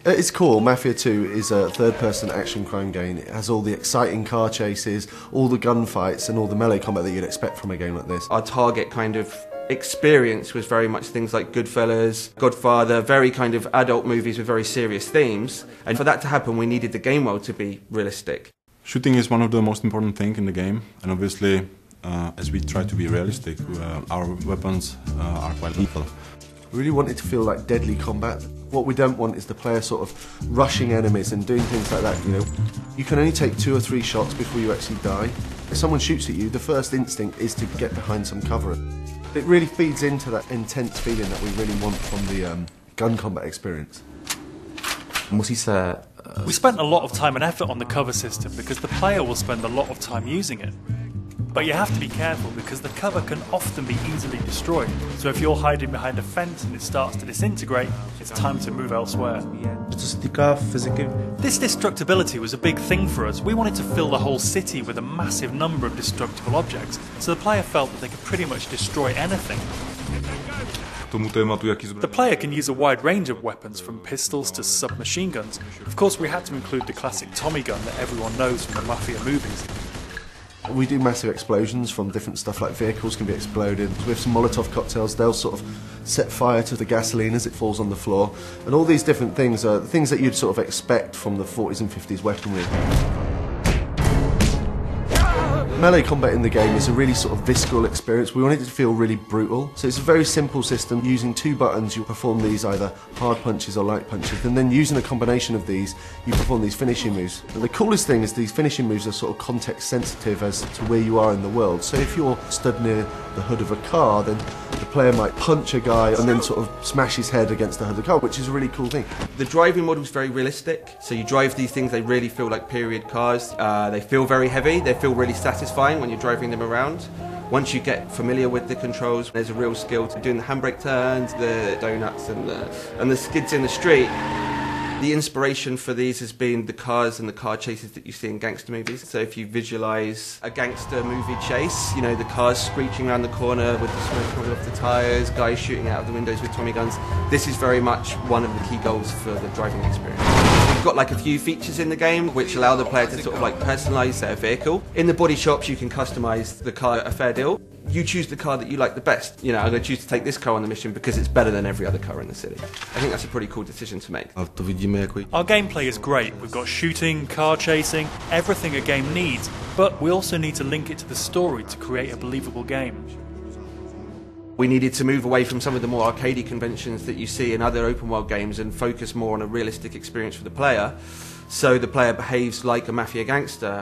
At its core, Mafia 2 is a third-person action crime game. It has all the exciting car chases, all the gunfights and all the melee combat that you'd expect from a game like this. Our target kind of experience was very much things like Goodfellas, Godfather, very kind of adult movies with very serious themes. And for that to happen, we needed the game world to be realistic. Shooting is one of the most important things in the game, and obviously, as we try to be realistic, our weapons are quite lethal. We really wanted to feel like deadly combat. What we don't want is the player sort of rushing enemies and doing things like that, you know. You can only take 2 or 3 shots before you actually die. If someone shoots at you, the first instinct is to get behind some cover. It really feeds into that intense feeling that we really want from the gun combat experience. We spent a lot of time and effort on the cover system because the player will spend a lot of time using it. But you have to be careful because the cover can often be easily destroyed. So if you're hiding behind a fence and it starts to disintegrate, it's time to move elsewhere. This destructibility was a big thing for us. We wanted to fill the whole city with a massive number of destructible objects, so the player felt that they could pretty much destroy anything. The player can use a wide range of weapons, from pistols to submachine guns. Of course, we had to include the classic Tommy gun that everyone knows from the Mafia movies. We do massive explosions from different stuff, like vehicles can be exploded. With some Molotov cocktails, they'll sort of set fire to the gasoline as it falls on the floor. And all these different things are things that you'd sort of expect from the 40s and 50s weaponry. Melee combat in the game is a really sort of visceral experience. We wanted it to feel really brutal. So it's a very simple system. Using 2 buttons, you perform these either hard punches or light punches. And then using a combination of these, you perform these finishing moves. And the coolest thing is these finishing moves are sort of context sensitive as to where you are in the world. So if you're stood near the hood of a car, then the player might punch a guy and then sort of smash his head against the hood of the car, which is a really cool thing. The driving model is very realistic. So you drive these things, they really feel like period cars. They feel very heavy, they feel really satisfying when you're driving them around. Once you get familiar with the controls, there's a real skill to doing the handbrake turns, the donuts and the skids in the street. The inspiration for these has been the cars and the car chases that you see in gangster movies. So if you visualise a gangster movie chase, you know, the cars screeching around the corner with the smoke coming off the tyres, guys shooting out of the windows with Tommy guns, this is very much one of the key goals for the driving experience. We've got like a few features in the game which allow the player to sort of like personalise their vehicle. In the body shops you can customise the car a fair deal. You choose the car that you like the best. You know, I'm going to choose to take this car on the mission because it's better than every other car in the city. I think that's a pretty cool decision to make. Our gameplay is great. We've got shooting, car chasing, everything a game needs, but we also need to link it to the story to create a believable game. We needed to move away from some of the more arcadey conventions that you see in other open world games and focus more on a realistic experience for the player, so the player behaves like a Mafia gangster.